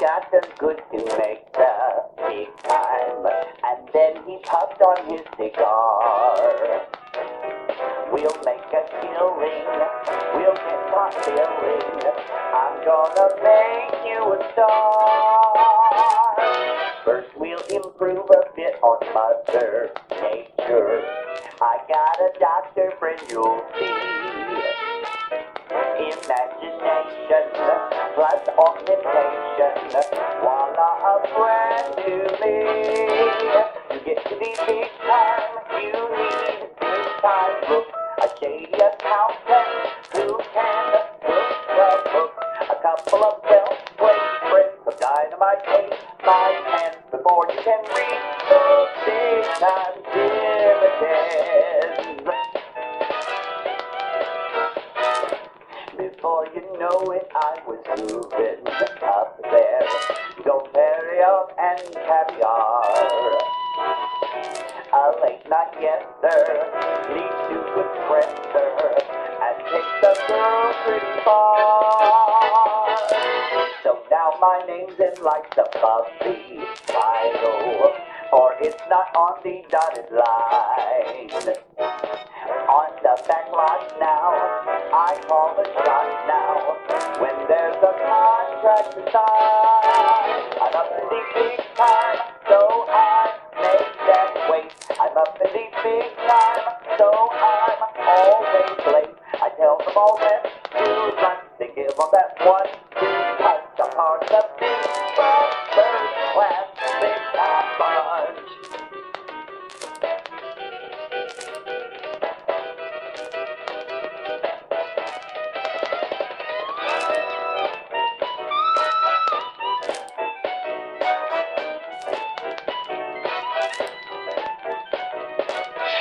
got done good to make the big time, and then he puffed on his cigar. We'll make a killing, we'll get caught billing, I'm gonna make you a star. First we'll improve a bit on Mother Nature. I got a doctor friend you'll see. Imagination plus augmentation, voila, a brand new me. You get to be big time, you need big time look. A shady accountant who can look the book. A couple of well-placed friends of dynamite taste my hands before you can reach those big time dividends. Before you know it, I was moving up there. Goldberry and caviar. A late night, yes sir, leads to good friends sir, and takes the girl pretty far. So now my name's in like the Buffy title, or it's not on the dotted line. On the back lot now, I call the shot now, when there's a contract to sign. I'm up in the big time, so I make them wait. I'm up in the big time, so I'm always late. I tell them all when to run, they give them that 1-2 punch. I'm part of the big first class big time bunch.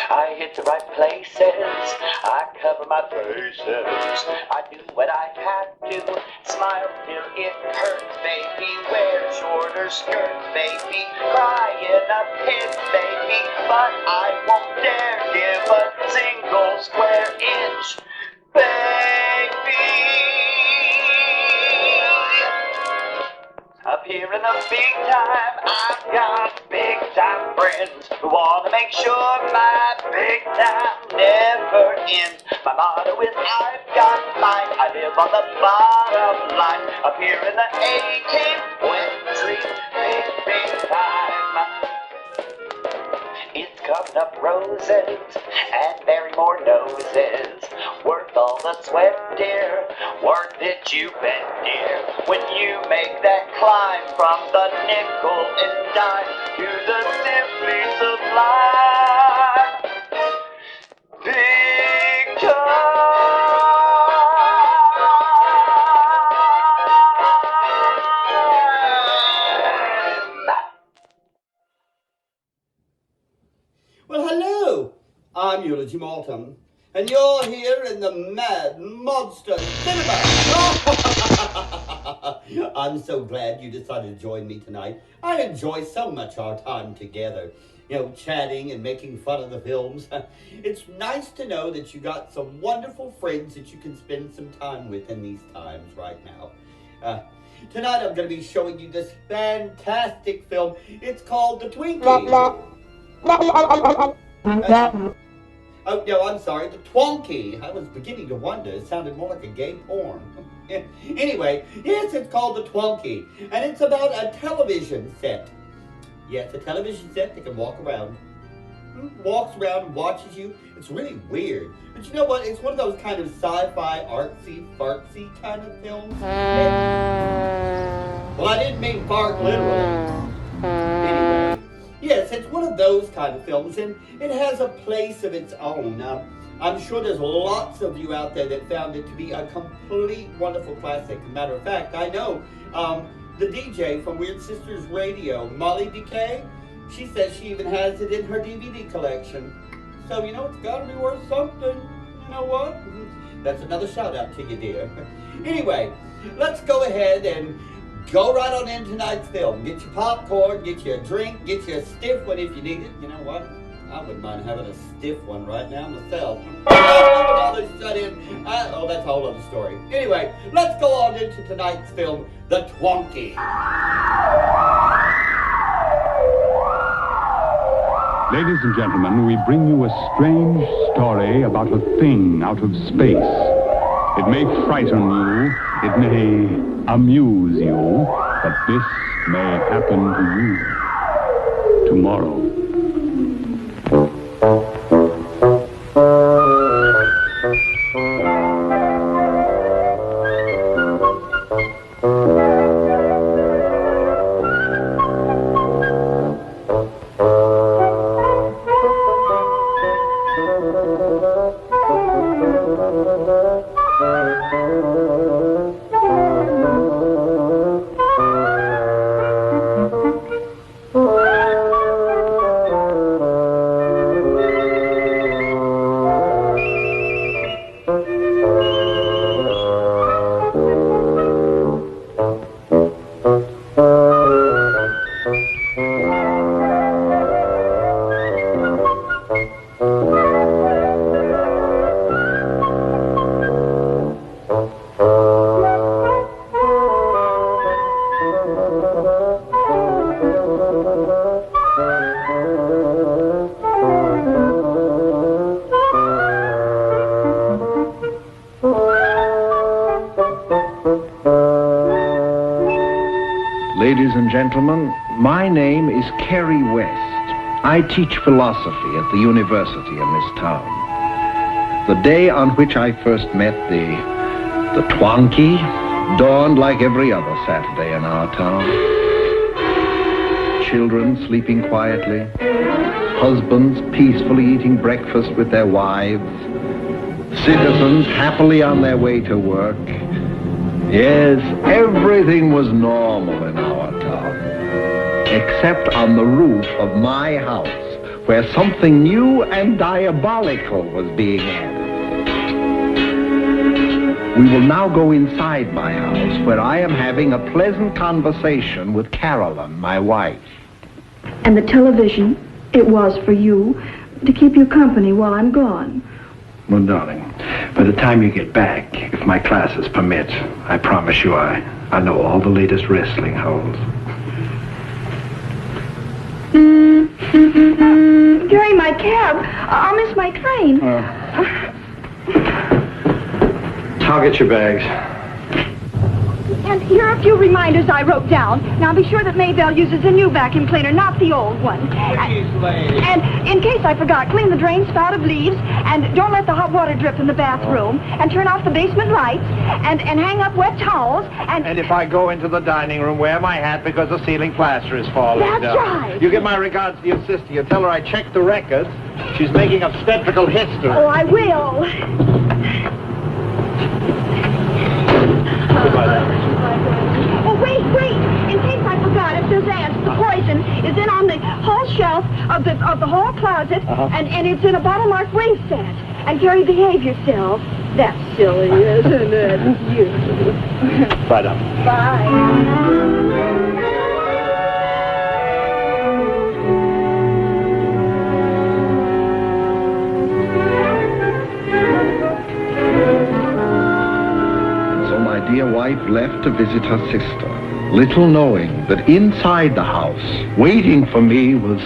I hit the right places, I cover my bases, I do what I have to, smile till it hurts, baby, wear shorter skirts, baby, cry in a pit, baby, but I won't dare give a single square inch, baby. Up here in the big time, I've got big time friends who want to make sure my big time never ends. My motto is I've got mine, I live on the bottom line. Up here in the 18th Street, big time. It's coming up roses and Barrymore noses. Worth all the sweat, dear, worth it you bet, dear. When you make that climb from the nickel and dime to the simply sublime, big time. Well, hello. I'm Eulogy Morton, and you're here in the Mad Monster Cinema. I'm so glad you decided to join me tonight. I enjoy so much our time together. You know, chatting and making fun of the films. It's nice to know that you got some wonderful friends that you can spend some time with in these times right now. Tonight I'm going to be showing you this fantastic film. It's called The Twinkie. Oh, no, I'm sorry, The Twonky. I was beginning to wonder. It sounded more like a gay porn. Anyway, yes, it's called The Twonky, and it's about a television set. Yes, a television set that can walk around. Walks around and watches you. It's really weird. But you know what? It's one of those kind of sci-fi, artsy, fartsy kind of films. Well, I didn't mean fart literally. Anyway. Yes, it's one of those kind of films, and it has a place of its own. I'm sure there's lots of you out there that found it to be a complete wonderful classic. Matter of fact, I know the DJ from Weird Sisters Radio, Molly DK, she says she even has it in her DVD collection. So, you know, it's got to be worth something. You know what? That's another shout out to you, dear. Anyway, let's go ahead and go right on in tonight's film. Get your popcorn, get you a drink, get you a stiff one if you need it. You know what? I wouldn't mind having a stiff one right now myself. All this studying. Oh, that's a whole other story. Anyway, let's go on into tonight's film, The Twonky. Ladies and gentlemen, we bring you a strange story about a thing out of space. It may frighten you, it may amuse you, but this may happen to you tomorrow. Ladies and gentlemen, my name is Kerry West. I teach philosophy at the university in this town. The day on which I first met the twonky dawned like every other Saturday in our town. Children sleeping quietly, husbands peacefully eating breakfast with their wives, citizens happily on their way to work. Yes, everything was normal in our town, except on the roof of my house, where something new and diabolical was being added. We will now go inside my house, where I am having a pleasant conversation with Carolyn, my wife. And the television, it was for you, to keep you company while I'm gone. Well, darling, by the time you get back, if my classes permit, I promise you I know all the latest wrestling holds. Gary, my cab. I'll miss my train. I'll get your bags. And here are a few reminders I wrote down. Now be sure that Maybelle uses a new vacuum cleaner, not the old one. And in case I forgot, clean the drain spout of leaves, and don't let the hot water drip in the bathroom, and turn off the basement lights, and hang up wet towels, And if I go into the dining room, wear my hat because the ceiling plaster is falling That's down. right. You give my regards to your sister. You tell her I checked the records. She's making obstetrical history. Oh, I will. Oh, wait. In case I forgot, if there's ants, the poison is in on the hall shelf of the hall closet, and it's in a bottle marked ring set. And Gary, behave yourself. That's silly, isn't it? You. Bye, Doc. Bye. My dear wife left to visit her sister, little knowing that inside the house, waiting for me was...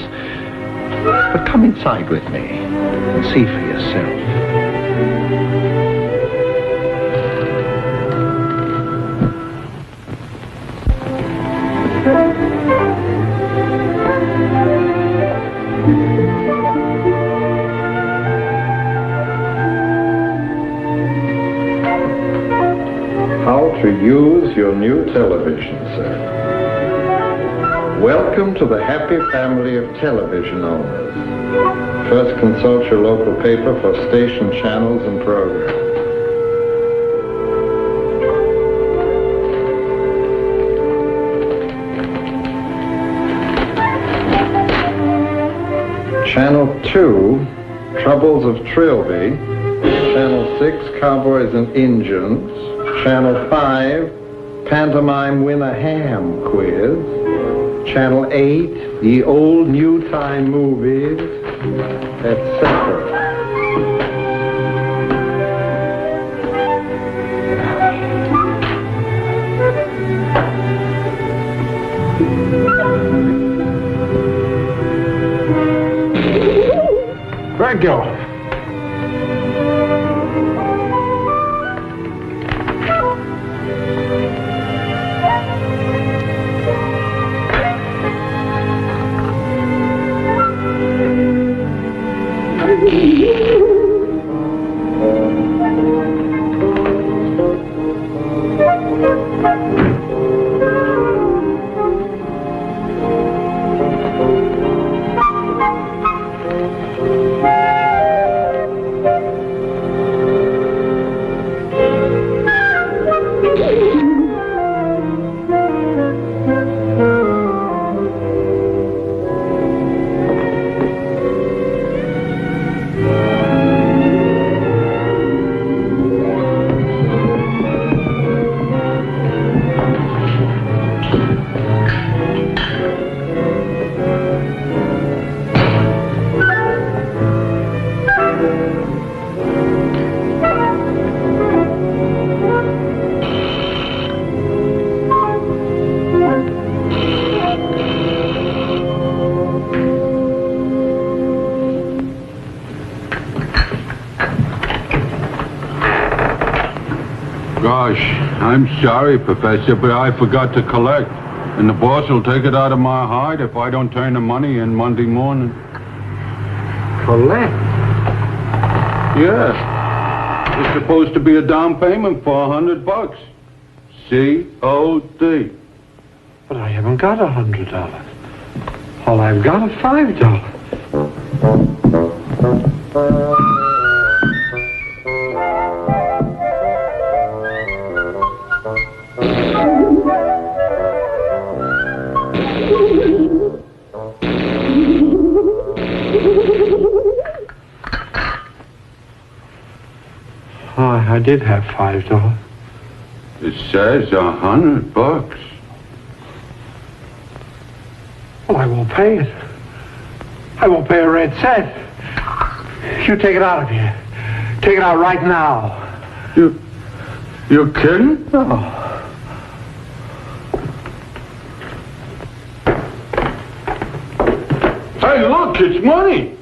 But come inside with me and see for yourself. How to use your new television set. Welcome to the happy family of television owners. First consult your local paper for station channels and programs. Channel 2, Troubles of Trilby. Channel 6, Cowboys and Injuns. Channel 5, Pantomime Win a Ham Quiz. Channel 8, the old new time movies, etc. Thank you. Gosh, I'm sorry, Professor, but I forgot to collect. And the boss will take it out of my hide if I don't turn the money in Monday morning. Collect? Yeah. It's supposed to be a down payment for $100. C-O-D. But I haven't got $100. All I've got is $5. I did have $5. It says $100. Well, I won't pay it. I won't pay a red cent. You take it out of here. Take it out right now. You're kidding? No. Hey, look, it's money.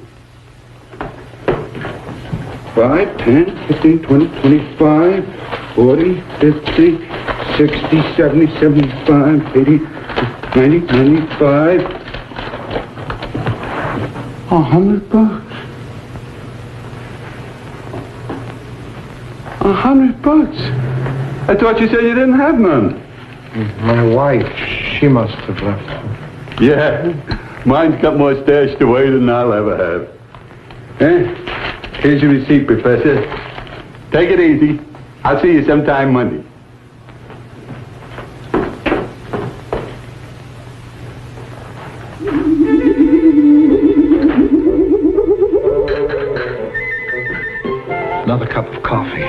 5, 10, 15, 20, 25, 40, 50, 60, 70, 75, 80, 90, 95. $100. $100. I thought you said you didn't have none. My wife, she must have left them. Yeah, mine's got more stashed away than I'll ever have. Here's your receipt, Professor. Take it easy. I'll see you sometime Monday. Another cup of coffee.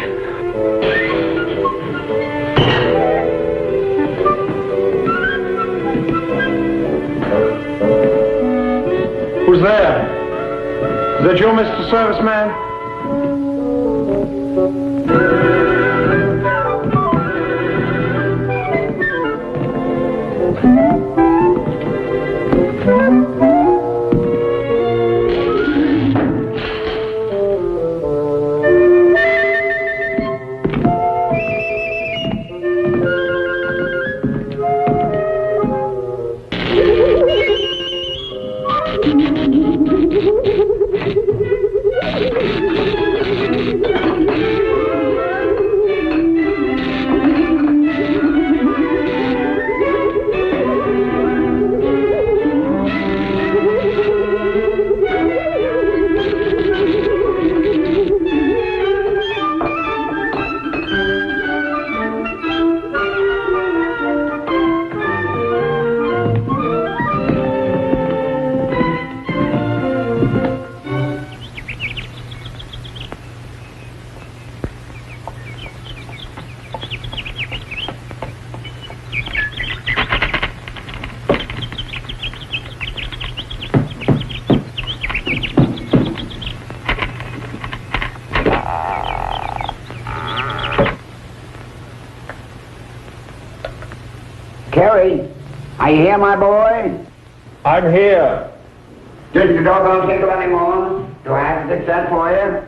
Who's there? Is that you, Mr. Serviceman? Kerry, are you here, my boy? I'm here. Didn't the doorbell tinkle anymore? Do I have to fix that for you?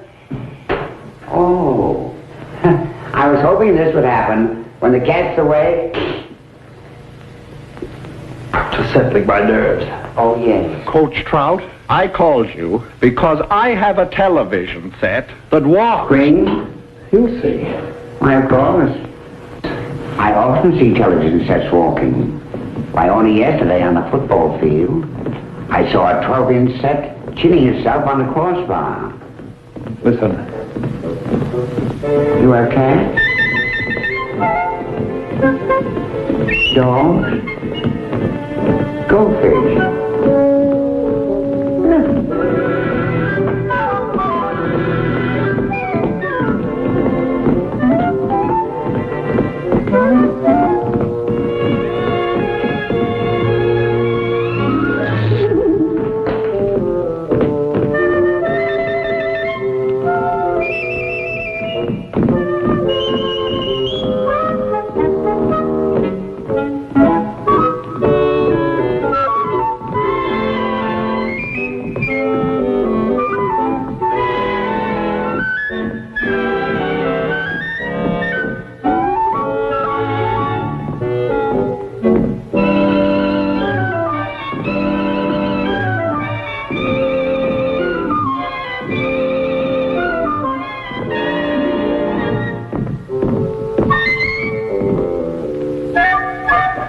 Oh. I was hoping this would happen when the cat's away. Just settling my nerves. Oh, yes. Coach Trout, I called you because I have a television set that walks. Green? You'll see. Why, of course. I often see television sets walking. Why, only yesterday on the football field, I saw a 12-inch set chinning itself on the crossbar. Listen. You have cat? Dogs? Goldfish?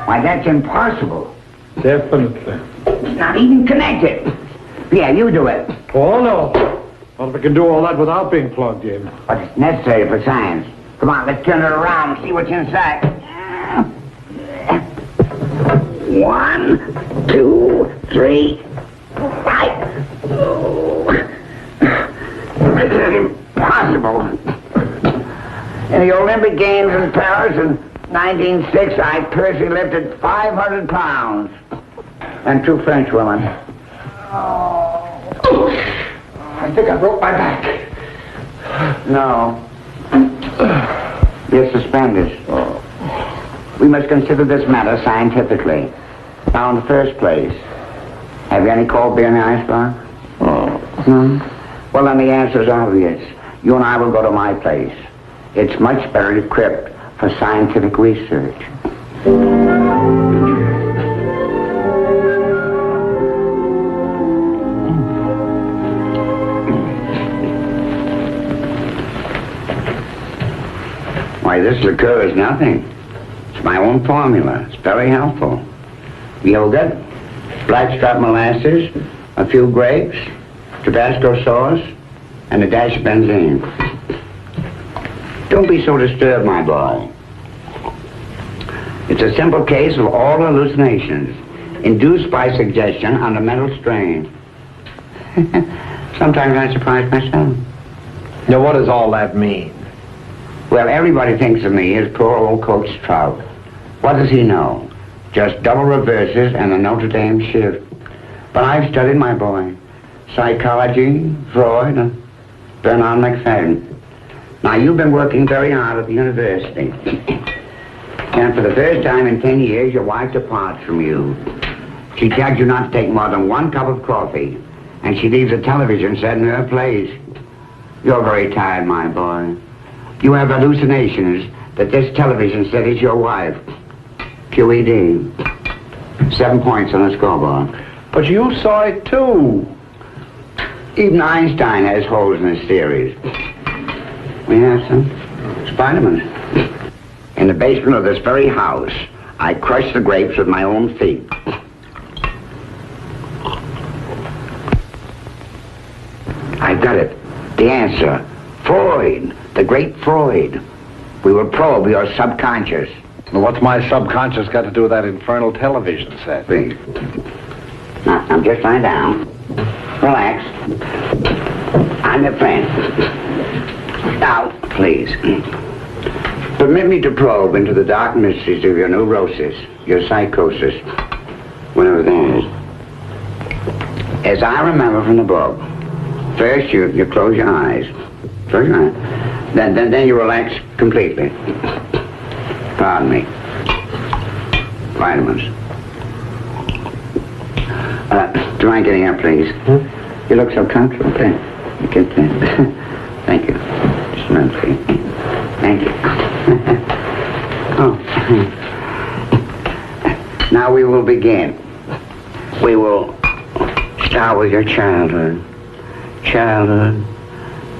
Why, that's impossible. Definitely. It's not even connected. Yeah, you do it. Oh, no. Well, if we can do all that without being plugged in. But it's necessary for science. Come on, let's turn it around and see what's inside. 1, 2, 3, 5. This is impossible. In the Olympic Games in Paris in 1906, I personally lifted 500 pounds. And 2 French women. I think I broke my back. No. You're suspended. We must consider this matter scientifically. Now, in the first place, have you any cold beer in the icebox? No? Well, then the answer's obvious. You and I will go to my place. It's much better equipped for scientific research. Why, this liqueur is nothing. It's my own formula. It's very helpful. Yogurt, blackstrap molasses, a few grapes, Tabasco sauce, and a dash of benzene. Don't be so disturbed, my boy. It's a simple case of all hallucinations induced by suggestion under mental strain. Sometimes I surprise myself. Now, what does all that mean? Well, everybody thinks of me as poor old Coach Trout. What does he know? Just double reverses and a Notre Dame shift. But I've studied, my boy. Psychology, Freud, and Bernard McFadden. Now, you've been working very hard at the university. And for the first time in 10 years, your wife departs from you. She tells you not to take more than 1 cup of coffee. And she leaves a television set in her place. You're very tired, my boy. You have hallucinations that this television set is your wife. QED. 7 points on the scoreboard. But you saw it too. Even Einstein has holes in his theories. We have some Spider-Man. In the basement of this very house, I crushed the grapes with my own feet. I got it. The answer. Freud. The great Freud. We will probe your subconscious. Well, what's my subconscious got to do with that infernal television set? Please. Now, just lie down. Relax. I'm your friend. Now, please. Permit me to probe into the dark mysteries of your neurosis, your psychosis, whatever that is. As I remember from the book, first you close your eyes. Close your eyes. Then you relax completely. Pardon me. Vitamins. Do you mind getting up, please? You look so comfortable. Okay. Get that. Thank you. Just a minute, please. Thank you. Oh. Now we will begin. We will start with your childhood. Childhood.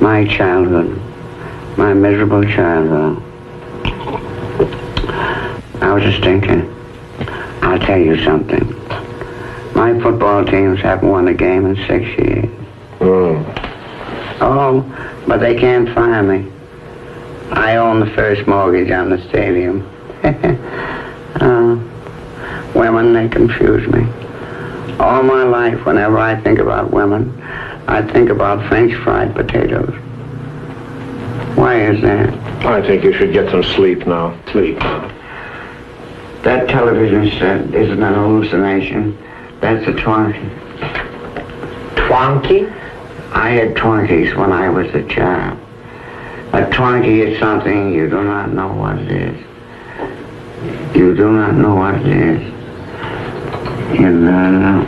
My childhood. My miserable childhood. I was just thinking, I'll tell you something. My football teams haven't won a game in 6 years. Oh, but they can't fire me. I own the first mortgage on the stadium. Women, they confuse me. All my life, whenever I think about women, I think about French fried potatoes. Why is that? I think you should get some sleep now. Sleep. That television set isn't an hallucination. That's a twonky. Twonky? I had twonkies when I was a child. A twonky is something you do not know what it is. You do not know what it is. You do not know.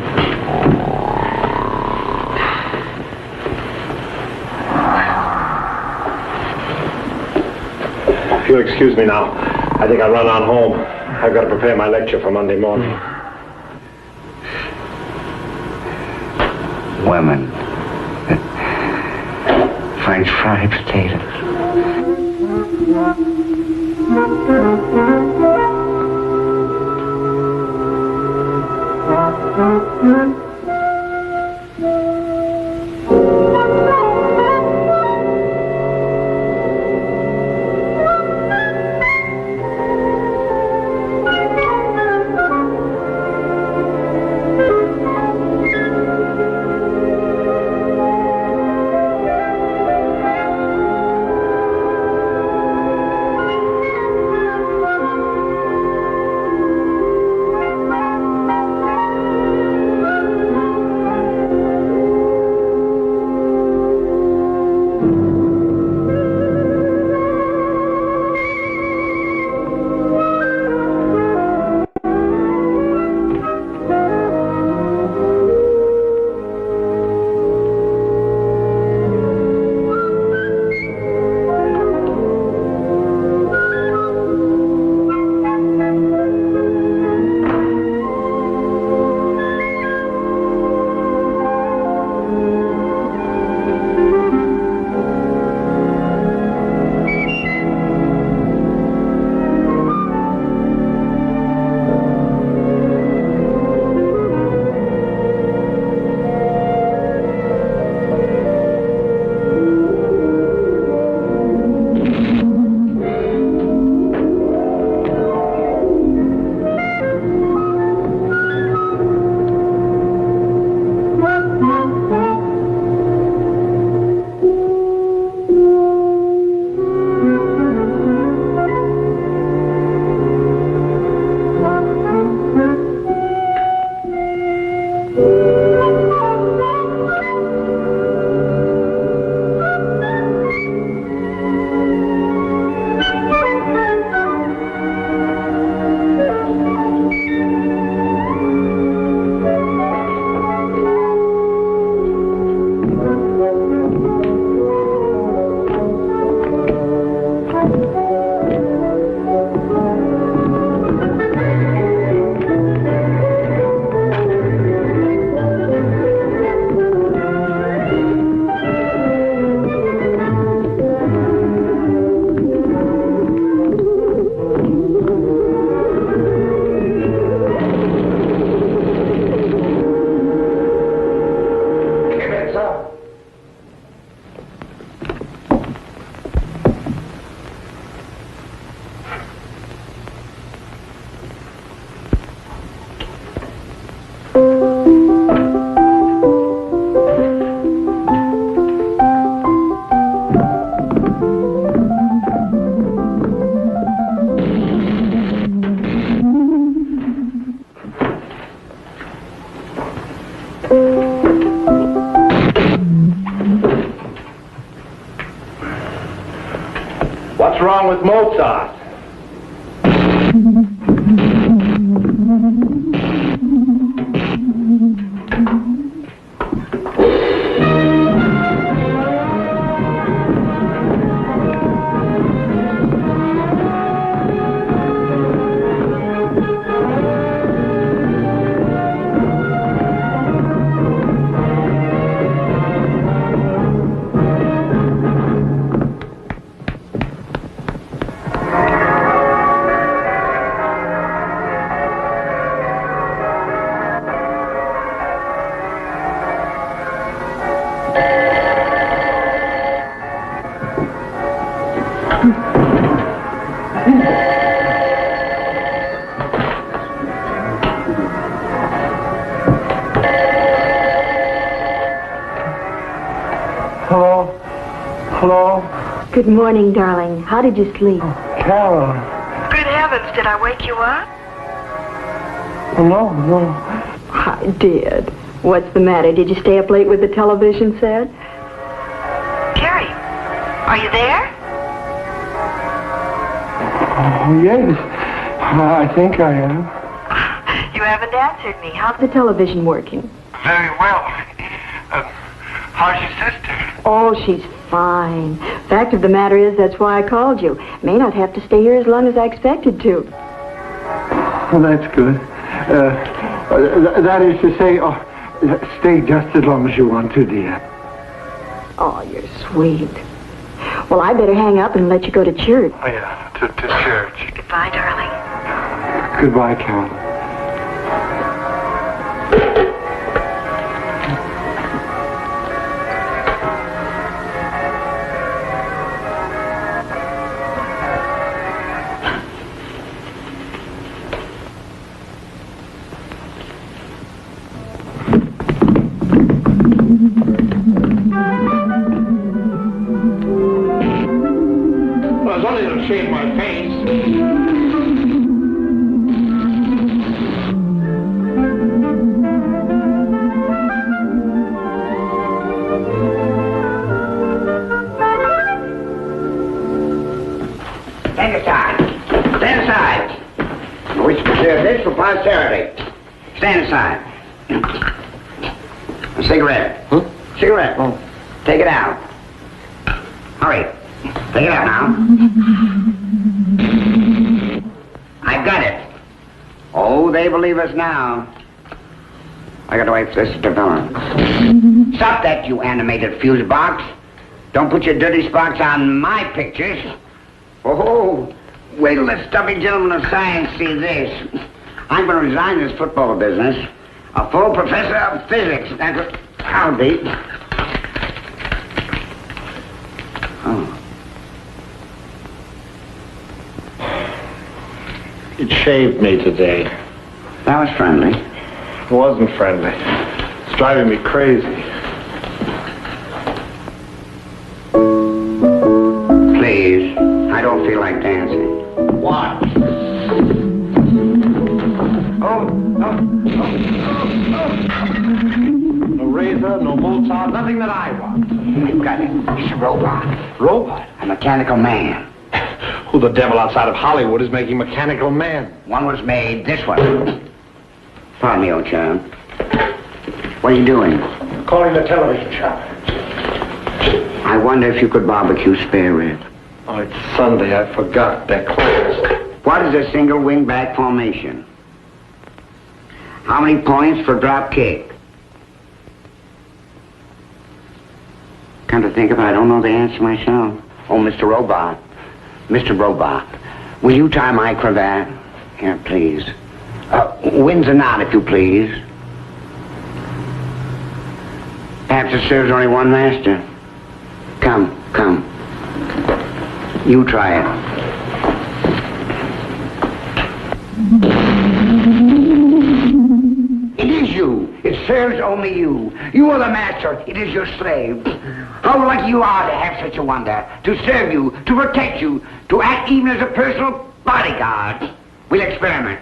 If you'll excuse me now, I think I'll run on home. I've got to prepare my lecture for Monday morning. Women. French fried potatoes. What's wrong with Mozart? Good morning, darling. How did you sleep? Carol. Good heavens, did I wake you up? Oh, no. I did. What's the matter? Did you stay up late with the television set? Carrie, are you there? Oh, yes. I think I am. You haven't answered me. How's the television working? Very well. How's your sister? Oh, she's fine. Fact of the matter is, that's why I called you. May not have to stay here as long as I expected to. Well, that's good. That is to say, stay just as long as you want to, dear. Oh, you're sweet. Well, I better hang up and let you go to church. Oh, yeah, to church. Goodbye, darling. Goodbye, Carol. Well, it's only to shave my face. Stand aside. Stand aside. We should preserve this for posterity. Stand aside. A cigarette. Cigarette. Oh. Take it out. Hurry. Take it out now. I've got it. Oh, they believe us now. I gotta wait for this to develop. Stop that, you animated fuse box. Don't put your dirty spots on my pictures. Oh, wait till the stubby gentleman of science see this. I'm going to resign this football business. A full professor of physics. That's what I'll be. Oh. It shaved me today. That was friendly. It wasn't friendly. It's driving me crazy. Please, I don't feel like dancing. Why? No razor, no Mozart, nothing that I want. I've got it. It's a robot. Robot? A mechanical man. Who the devil outside of Hollywood is making mechanical man? One was made, this one. Pardon me, old chap. What are you doing? Calling the television shop. I wonder if you could barbecue spare rib. Oh, it's Sunday. I forgot. They're closed. What is a single wingback formation? How many points for drop kick? Come to think of it, I don't know the answer myself. Oh, Mr. Robot. Mr. Robot, will you tie my cravat? Here, please. Wins a knot, if you please. Perhaps it serves only one master. Come. You try it. It is you. It serves only you. You are the master. It is your slave. How lucky you are to have such a wonder. To serve you, to protect you, to act even as a personal bodyguard. We'll experiment.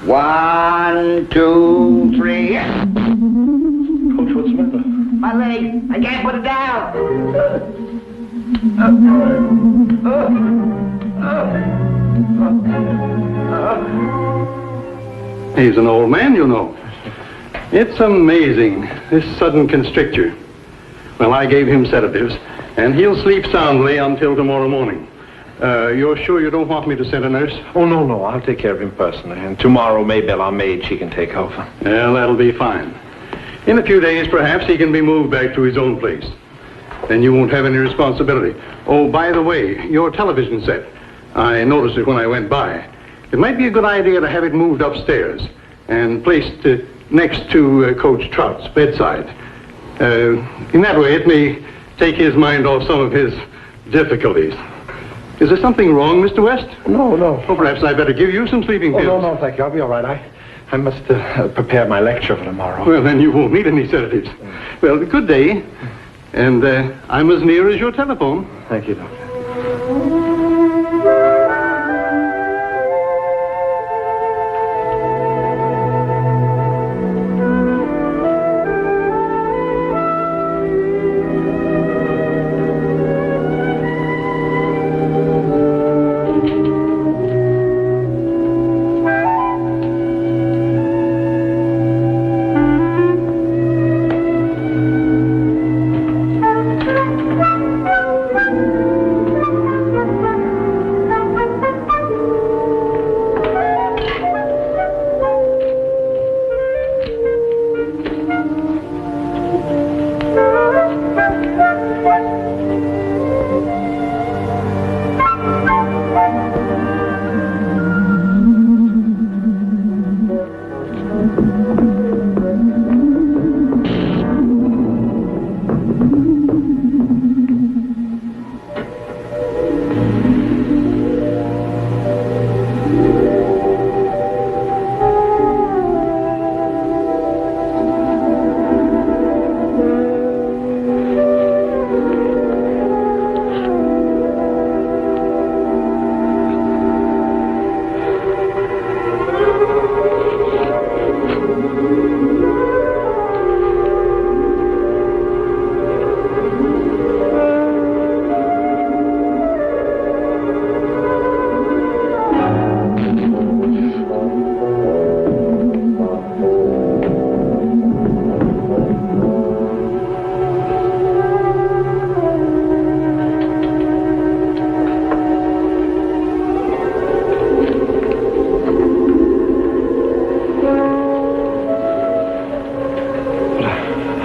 1, 2, 3. Coach, what's the matter? My leg. I can't put it down. He's an old man, you know. It's amazing, this sudden constricture. Well, I gave him sedatives, and he'll sleep soundly until tomorrow morning. You're sure you don't want me to send a nurse? Oh, no. I'll take care of him personally. And tomorrow, Maybelle, our maid, she can take over. Well, that'll be fine. In a few days, perhaps, he can be moved back to his own place. Then you won't have any responsibility. Oh, by the way, your television set. I noticed it when I went by. It might be a good idea to have it moved upstairs and placed next to Coach Trout's bedside. In that way, it may take his mind off some of his difficulties. Is there something wrong, Mr. West? No. Oh, perhaps I'd better give you some sleeping pills. No, thank you. I'll be all right. I must prepare my lecture for tomorrow. Well, then you won't need any sedatives. Well, good day. And I'm as near as your telephone. Thank you, Doctor.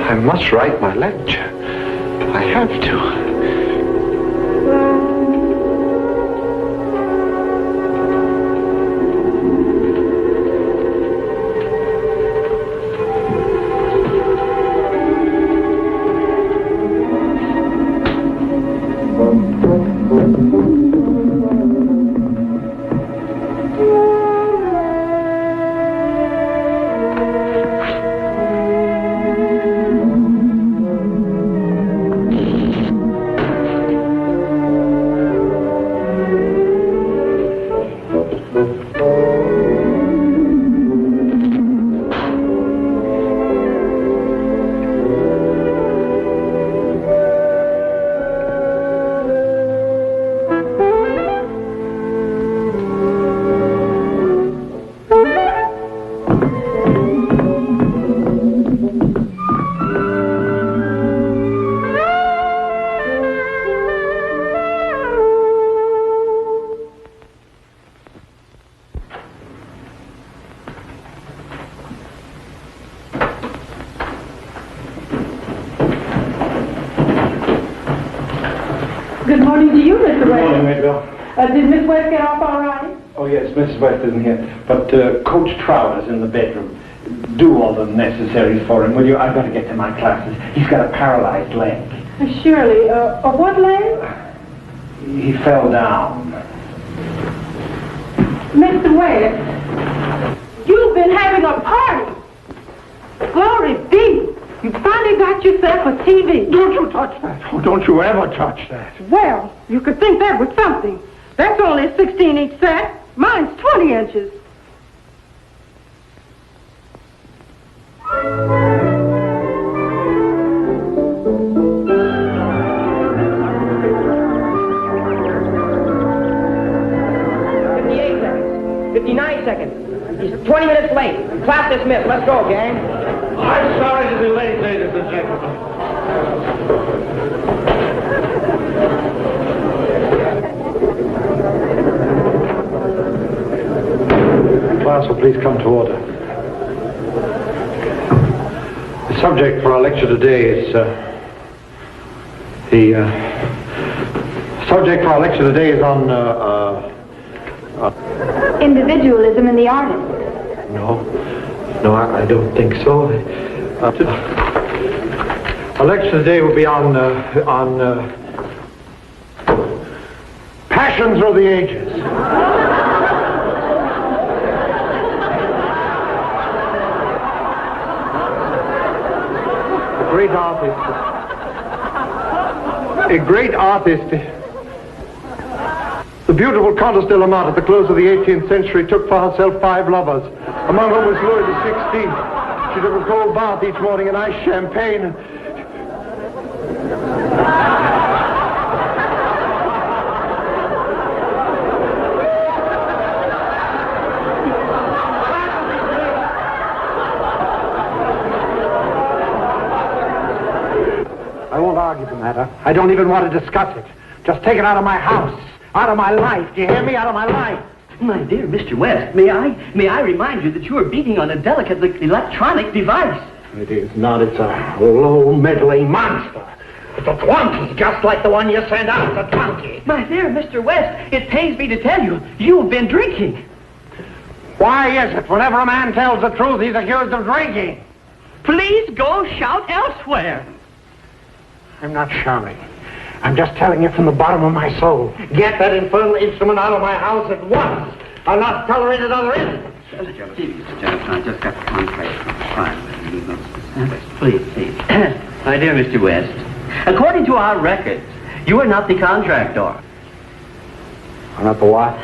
I must write my lecture. I have to. Good morning to you, Mr. West. Good morning, Maybelle. Did Miss West get off all right? Oh, yes, Mrs. West isn't here. But Coach Trower's in the bedroom. Do all the necessaries for him, will you? I've got to get to my classes. He's got a paralyzed leg. Surely. What leg? He fell down. Mr. West, you've been having a party. Glory be. You finally got yourself a TV. Don't you touch that. Oh, don't you ever touch that. Well, you could think that was something. That's only a 16-inch set. Mine's 20 inches. He's 20 minutes late. Class dismissed. Let's go, gang. I'm sorry to be late, ladies and gentlemen. Class will please come to order. The subject for our lecture today is on individualism in the artist. No, I don't think so. Our lecture today will be on passion through the ages. The great artist. A great artist. The beautiful Countess de la Motte at the close of the 18th century took for herself 5 lovers, among whom was Louis XVI. She took a cold bath each morning and iced champagne. I won't argue the matter. I don't even want to discuss it. Just take it out of my house, out of my life. Do you hear me? Out of my life. My dear Mr. West, may I remind you that you are beating on a delicate electronic device. It is not. It's a low, meddling monster. It's a twonky, just like the one you sent out, the twonky. My dear Mr. West, it pains me to tell you, you've been drinking. Why is it whenever a man tells the truth, he's accused of drinking? Please go shout elsewhere. I'm not shouting. I'm just telling you from the bottom of my soul. Get that infernal instrument out of my house at once. I'll not tolerate another instant. I just got the contract. Please. My dear Mr. West, according to our records, you are not the contractor. I'm not the what?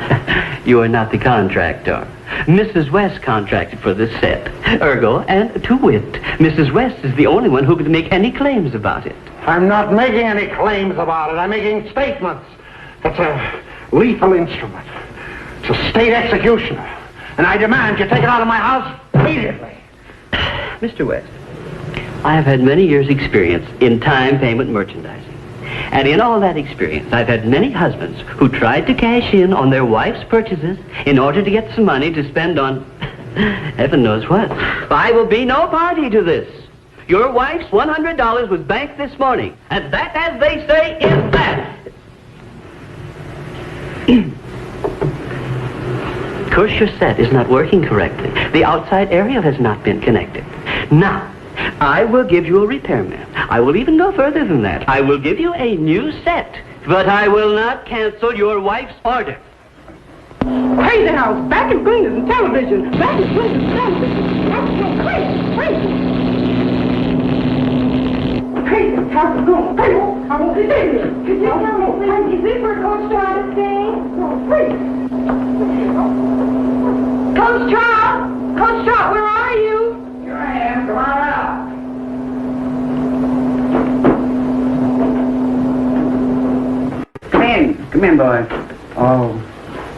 You are not the contractor. Mrs. West contracted for this set. Ergo, and to wit, Mrs. West is the only one who could make any claims about it. I'm not making any claims about it. I'm making statements. It's a lethal instrument. It's a state executioner. And I demand you take it out of my house immediately. Mr. West, I have had many years' experience in time payment merchandising. And in all that experience, I've had many husbands who tried to cash in on their wife's purchases in order to get some money to spend on heaven knows what. I will be no party to this. Your wife's $100 was banked this morning, and that, as they say, is that. Of course, your set is not working correctly. The outside aerial has not been connected. Now, I will give you a repairman. I will even go further than that. I will give you a new set, but I will not cancel your wife's order. Crazy house, vacuum cleaners and television. Vacuum cleaners and television. Crazy. Crazy, how's it going? Crazy. I won't be there. Could you tell me, please, is this where Coach Trout is staying? Coach Trout! Coach Trout, where are you? Here I am. Come on out. Come in, boy. Oh,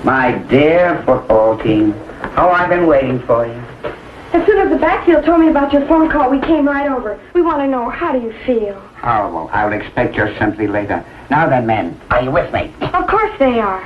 my dear football team. How I've been waiting for you. As soon as the backfield told me about your phone call, we came right over. We want to know, how do you feel? Horrible. I'll expect your sympathy later. Now then, men, are you with me? Of course they are.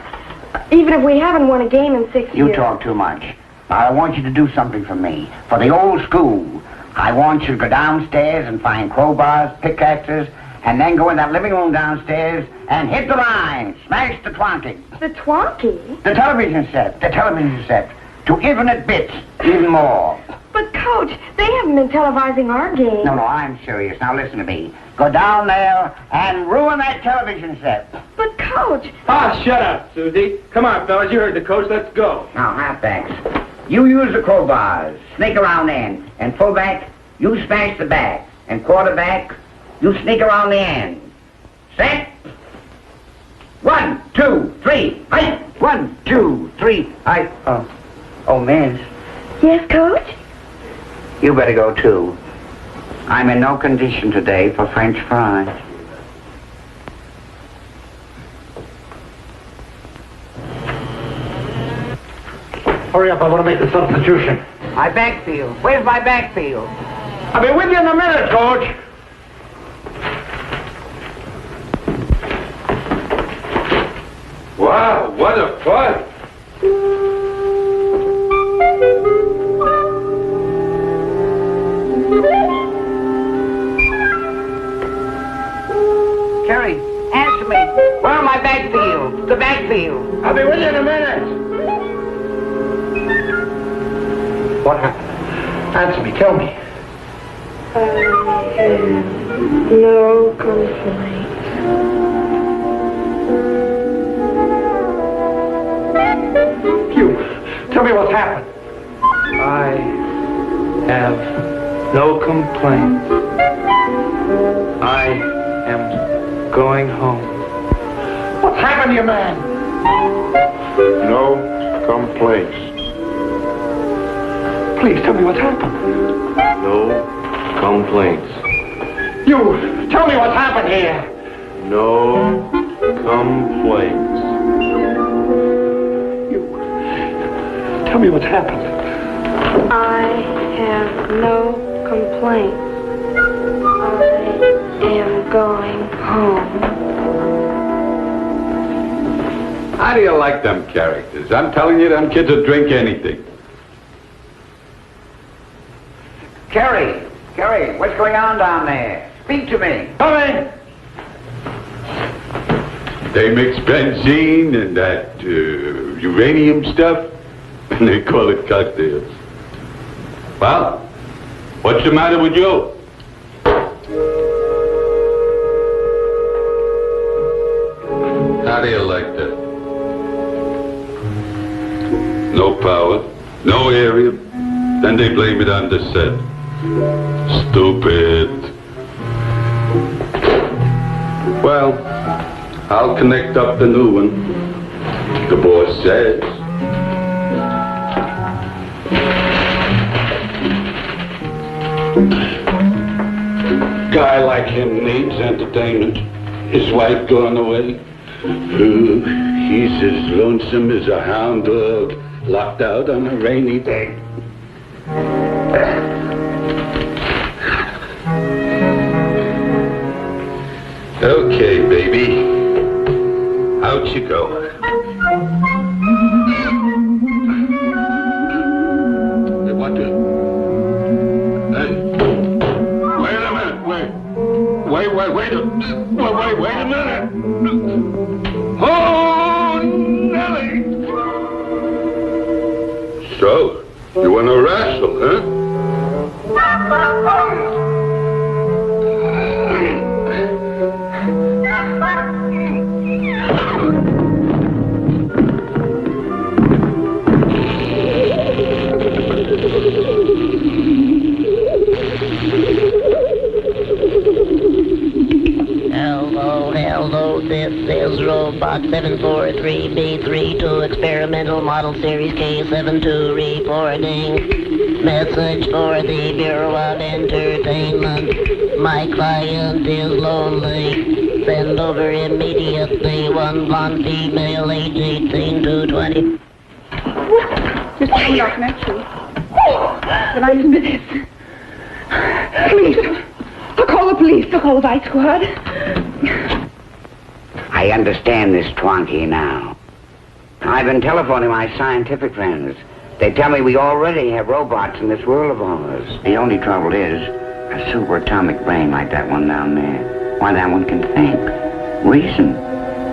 Even if we haven't won a game in 6 years. You talk too much. Now, I want you to do something for me. For the old school. I want you to go downstairs and find crowbars, pickaxes, and then go in that living room downstairs and hit the line. Smash the twonky. The twonky? The television set. The television set. To infinite bits. Even more. But, Coach, they haven't been televising our game. No, I'm serious. Now, listen to me. Go down there and ruin that television set. But, Coach... Ah, shut up, Susie. Come on, fellas. You heard the coach. Let's go. Now, halfbacks. You use the crowbars. Sneak around end. And fullback, you smash the back. And quarterback, you sneak around the end. Set. 1, 2, 3, fight. 1, 2, 3, fight. Oh, miss. Yes, Coach? You better go, too. I'm in no condition today for French fries. Hurry up, I want to make the substitution. My backfield. Where's my backfield? I'll be with you in a minute, Coach. Wow, what a fun. Terry, answer me. Where are my backfield? The backfield. I'll be with you in a minute. What happened? Answer me, tell me. No complaints. You, tell me what's happened. I have no complaints. I am going home. What's happened to you, man? No complaints. Please tell me what's happened. No complaints. You, tell me what's happened here. No complaints. Tell me what's happened. I have no complaints. I am going home. How do you like them characters? I'm telling you, them kids will drink anything. Kerry, what's going on down there? Speak to me. Coming! They mix benzene and that uranium stuff, and they call it cocktails. Well, what's the matter with you? How do you like that? No power, no area, then they blame it on the set. Stupid. Well, I'll connect up the new one. The boss says. Guy like him needs entertainment. His wife gone away. He's as lonesome as a hound dog locked out on a rainy day. Okay, baby. Out you go. Hey, what the? Hey. Wait a minute. Wait a minute. Oh, Nellie. So, you want to wrestle, huh? Hello, this is Robot 743B32 Experimental Model Series K72 reporting. Message for the Bureau of Entertainment. My client is lonely. Send over immediately one blonde female age 18 to 20. Just hang off next week. The line is busy. Please. I'll call the police. I'll call the bite squad. I understand this twonky now. I've been telephoning my scientific friends. They tell me we already have robots in this world of ours. The only trouble is a superatomic brain like that one down there. Why, that one can think, reason,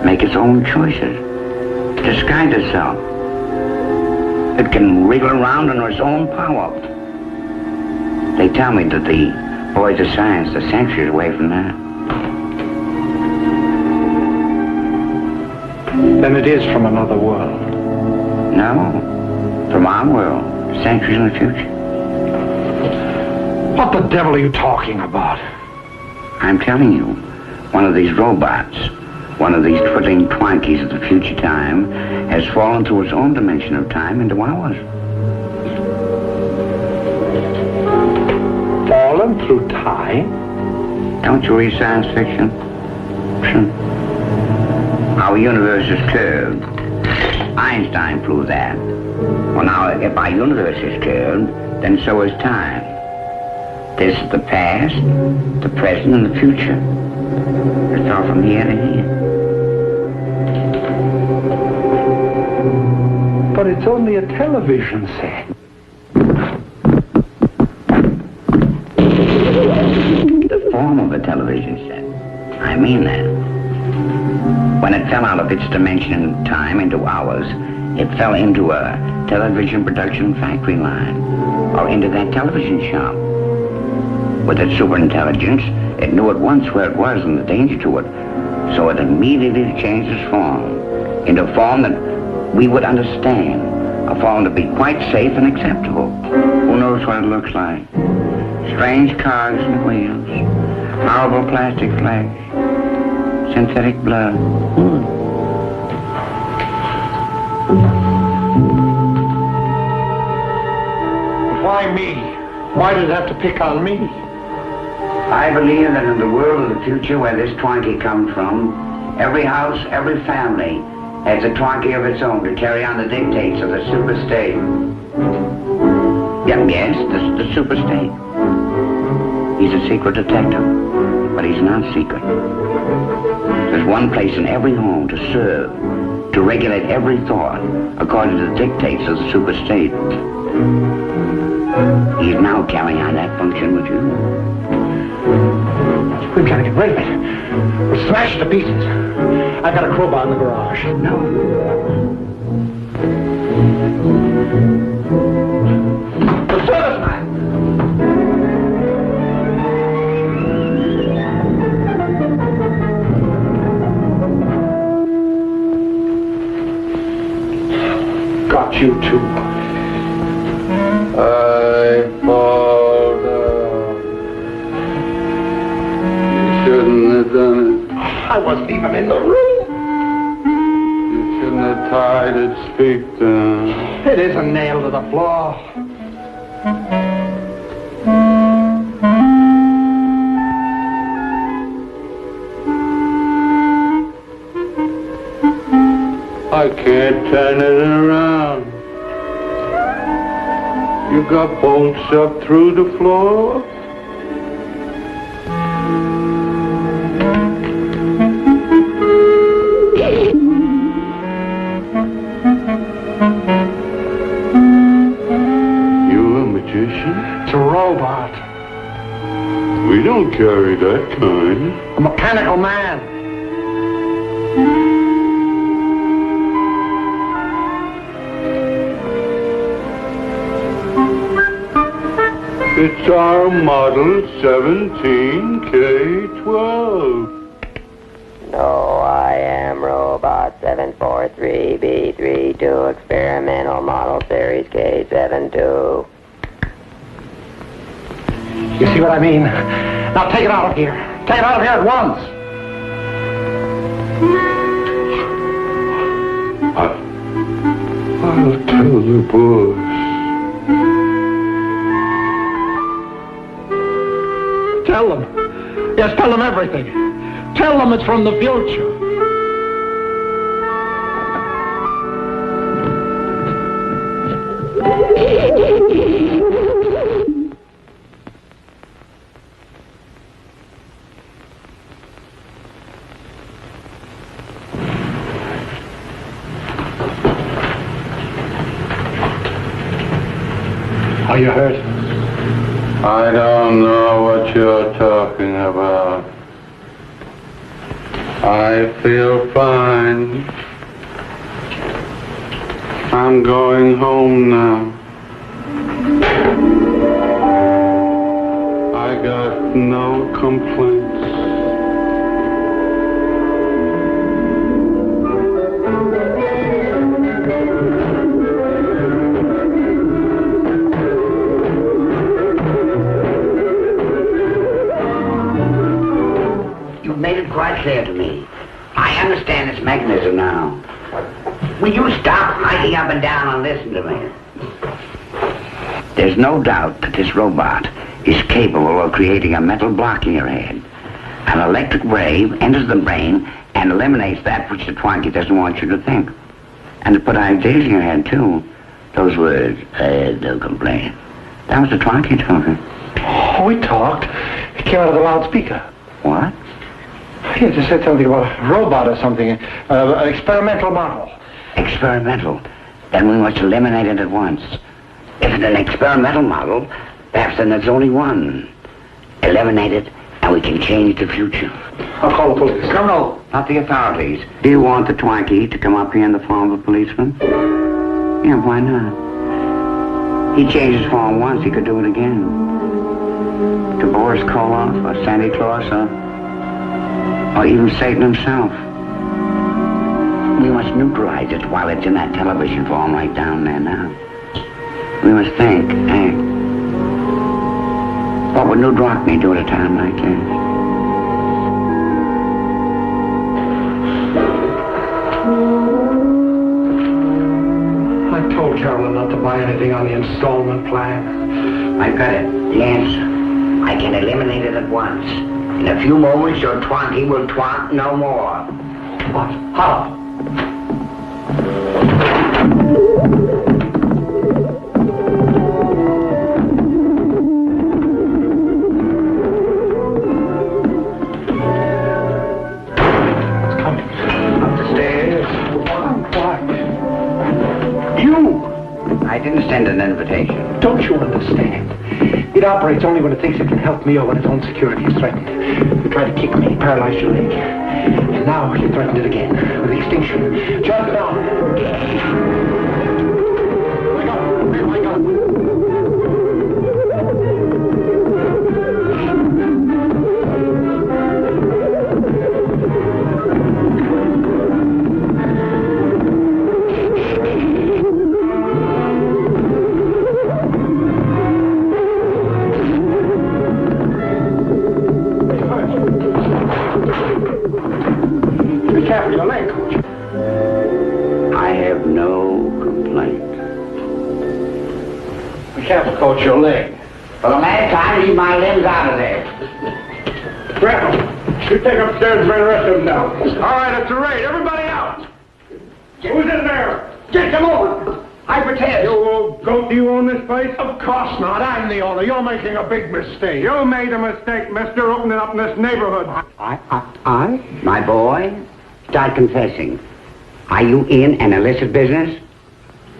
make its own choices, disguise itself. It can wriggle around under its own power. They tell me that the boys of science are centuries away from that. Then it is from another world. No, from our world, centuries in the future. What the devil are you talking about? I'm telling you, one of these robots, one of these twiddling twonkies of the future time, has fallen through its own dimension of time into ours. Fallen through time? Don't you read science fiction? Our universe is curved. Einstein proved that. Well, now, if our universe is curved, then so is time. This is the past, the present, and the future. It's all from here to here. But it's only a television set. The form of a television set. I mean that. When it fell out of its dimension of time into ours, it fell into a television production factory line, or into that television shop. With its superintelligence, it knew at once where it was and the danger to it, so it immediately changed its form into a form that we would understand, a form to be quite safe and acceptable. Who knows what it looks like? Strange cogs and wheels, horrible plastic flesh. Synthetic blood. Why me? Why does it have to pick on me? I believe that in the world of the future where this Twonky comes from, every house, every family has a Twonky of its own to carry on the dictates of the superstate. Yes, the superstate. He's a secret detective, but he's not secret. There's one place in every home to serve, to regulate every thought according to the dictates of the superstate. He's now carrying on that function with you. We've got to get rid of it. We'll smash it to pieces. I've got a crowbar in the garage. No. The serviceman! Got you too. I fall down. You shouldn't have done it. I wasn't even in the room. You shouldn't have tied its feet down. It isn't nailed to the floor. I can't turn it around. You got bolts up through the floor? You a magician? It's a robot. We don't carry that kind. A mechanical man. It's our model 17K12. No, I am Robot 743B32 Experimental Model Series K72. You see what I mean? Now take it out of here. Take it out of here at once. I'll tell the boss. Tell them. Yes, tell them everything. Tell them it's from the future. Are you hurt? I don't know what you're talking about. I feel fine. I'm going home now. I got no complaints. Made it quite clear to me. I understand its mechanism now. Will you stop hiking up and down and listen to me? There's no doubt that this robot is capable of creating a mental block in your head. An electric wave enters the brain and eliminates that which the Twonky doesn't want you to think. And to put ideas in your head, too. Those words, I had no complaint. That was the Twonky talking. Oh, we talked. It came out of the loudspeaker. What? He just said something about a robot or something. An experimental model. Experimental? Then we must eliminate it at once. If it's an experimental model, perhaps then there's only one. Eliminate it, and we can change the future. I'll call the police. No, not the authorities. Do you want the Twonky to come up here in the form of a policeman? Yeah, why not? He changed his form once, he could do it again. To Boris Karloff, or Santa Claus, or even Satan himself. We must neutralize it while it's in that television form right down there now. We must think, act. What would New Rockney do at a time like this? told Carolyn not to buy anything on the installment plan. I've got it. The answer. I can eliminate it at once. In a few moments, your twonky will twonk no more. What? How? I didn't send an invitation. Don't you understand? It operates only when it thinks it can help me or when its own security is threatened. You tried to kick me, paralyzed your leg. And now you threatened it again with extinction. Shut it down. Wake up. Wake up. Your leg, Coach. I have no complaint. Be careful, Coach, your leg. For the last time, leave my limbs out of there. Gretel, you take upstairs and bring the rest of them down. All right, it's a raid. Everybody out. Who's in there? Get them over. I protest. You old goat, do you own this place? Of course not. I'm the owner. You're making a big mistake. You made a mistake, mister, opening up in this neighborhood. I? My boy, start confessing. Are you in an illicit business?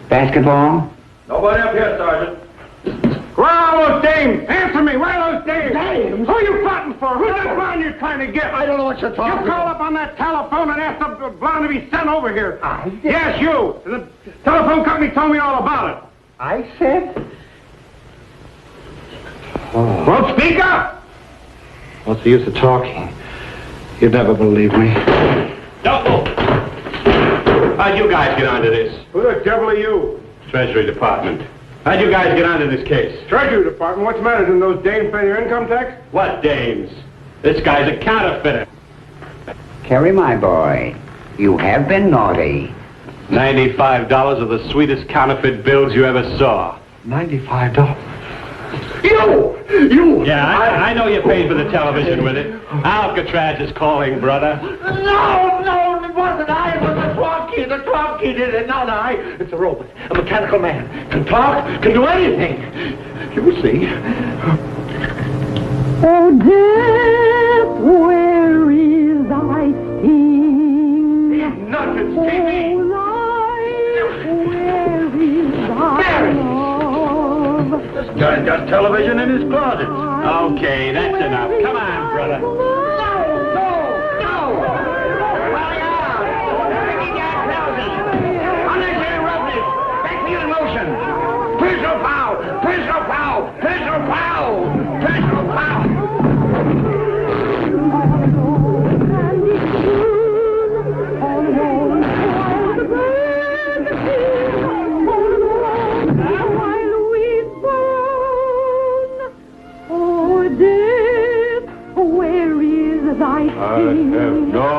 Basketball? Nobody up here, Sergeant. Where are those dames? Answer me. Where are those dames? Dames? Who are you fighting for? Who's that blonde you're trying to get? I don't know what you're talking about. You call up on that telephone and ask the blonde to be sent over here. I did. Yes, you. The telephone company told me all about it. I said? Oh. Well, speak up. What's the use of talking? You'd never believe me. Double! How'd you guys get onto this? Who the devil are you? Treasury Department. How'd you guys get onto this case? Treasury Department? What's the matter? Didn't those dames pay their income tax? What dames? This guy's a counterfeiter. Kerry, my boy, you have been naughty. $95 of the sweetest counterfeit bills you ever saw. $95? You! Yeah, I know you paid for the television with it. Alcatraz is calling, brother. No, it wasn't I. It was the twonky. The twonky did it, not I. It's a robot, a mechanical man. Can talk, can do anything. You see. Oh, death, where is thy sting? Nothing, Stevie. Oh, life, where is thy love? This guy's got television in his closet. Okay, that's enough. Come on, brother. No! Well, yeah. Breaking down houses. Unnecessary roughness. Backfield in motion. Personal foul. Personal foul. Personal foul. Personal foul. I have no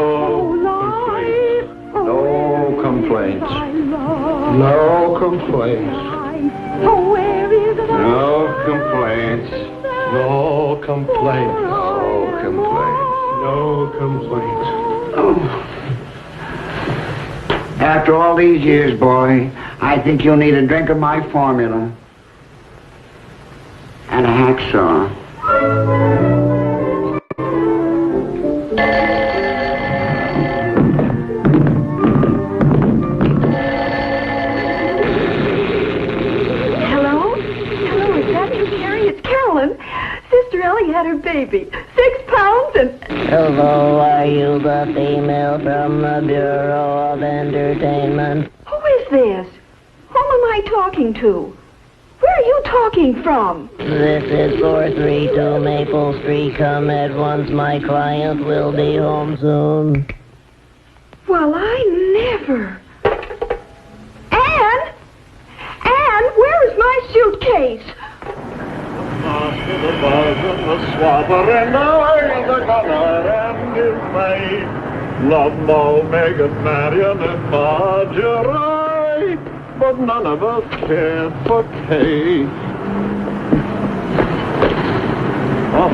complaints. No complaints. Where is thy No complaints. No complaints. No complaints. No complaints. After all these years, boy, I think you'll need a drink of my formula. And a hacksaw. Sister Ellie had her baby. 6 pounds and... Hello, are you the female from the Bureau of Entertainment? Who is this? Whom am I talking to? Where are you talking from? This is 432 Maple Street. Come at once. My client will be home soon. Well, I never... Anne, where is my suitcase? The buzz and the swabber and the gunner and his maid. Love Mo, Megan, Marion, and Marjorie. but none of us cared for Kay. Oh.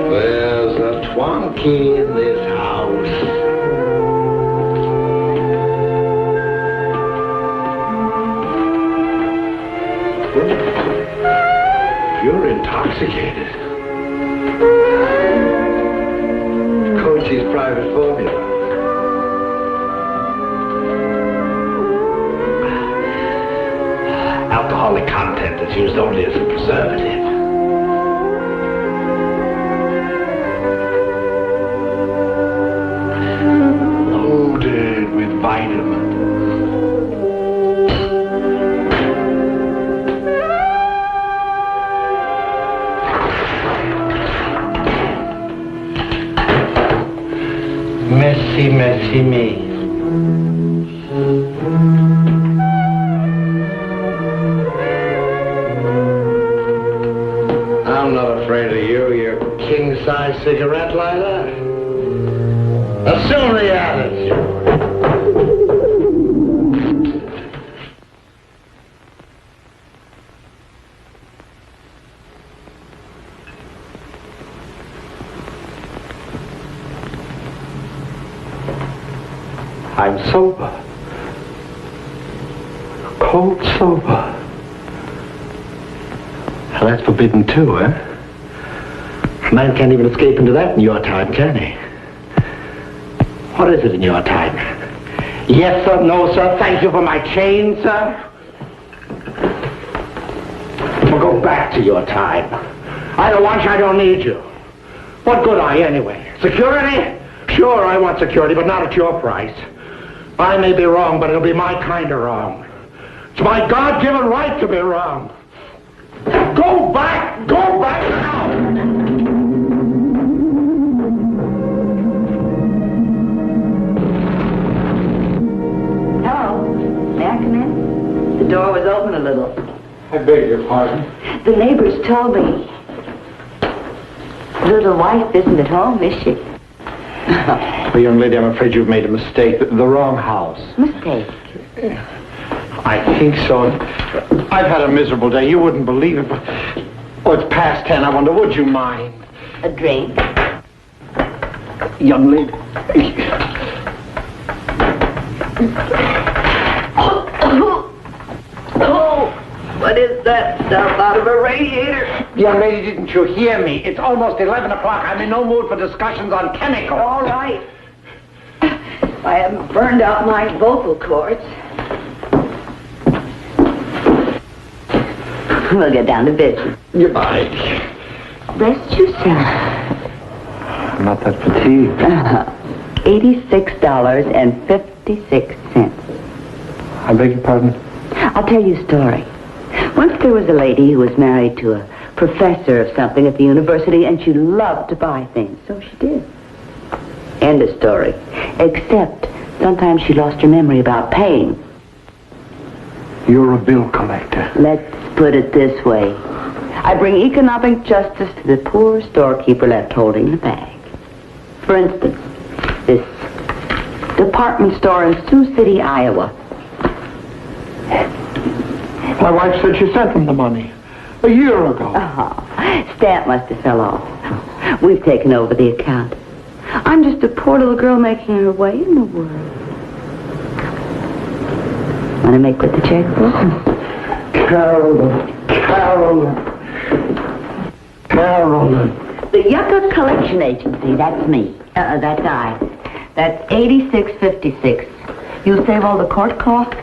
There's a twonky in this house. You're intoxicated. Coachy's private formula. Alcoholic content is used only as a preservative. Loaded with vitamins. Messy, messy me. I'm not afraid of you, you king-size cigarette lighter. Assume the attitude. I'm sober. Cold sober. Well, that's forbidden too, eh? A man can't even escape into that in your time, can he? What is it in your time? Yes, sir, no, sir, thank you for my chain, sir. Well, go back to your time. I don't want you, I don't need you. What good are you anyway? Security? Sure, I want security, but not at your price. I may be wrong, but it'll be my kind of wrong. It's my God-given right to be wrong. Go back! Go back now! Hello. May I come in? The door was open a little. I beg your pardon. The neighbors told me. Little wife isn't at home, is she? Well, young lady, I'm afraid you've made a mistake. The wrong house. Mistake. I think so. I've had a miserable day. You wouldn't believe it, but... Oh, it's past 10. I wonder, would you mind? A drink? Young lady... Oh, what is that stuff out of a radiator? Young lady, didn't you hear me? It's almost 11 o'clock. I'm in no mood for discussions on chemicals. All right. I haven't burned out my vocal cords. We'll get down to business. Goodbye. Rest yourself. I'm not that fatigued. $86.56. I beg your pardon? I'll tell you a story. Once there was a lady who was married to a professor of something at the university, and she loved to buy things. So she did. End of story. Except sometimes she lost her memory about paying. You're a bill collector. Let's put it this way. I bring economic justice to the poor storekeeper left holding the bag. For instance, this department store in Sioux City, Iowa. My wife said she sent him the money a year ago. Oh, stamp must have fell off. We've taken over the account. I'm just a poor little girl making her way in the world. Want to make with the checkbook? Carol. Carolyn. The Yucca Collection Agency, that's me. That's I. That's 8656. You save all the court costs?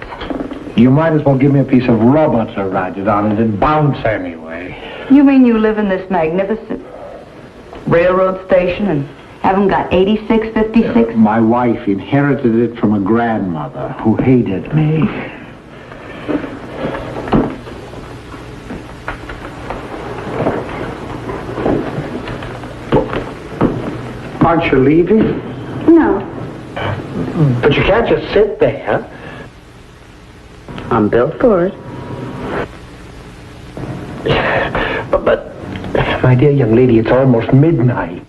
You might as well give me a piece of rubber to ride it on. It'd bounce anyway. You mean you live in this magnificent railroad station and haven't got 8656? My wife inherited it from a grandmother who hated me. Aren't you leaving? No. But you can't just sit there. I'm built for it. But, my dear young lady, it's almost midnight.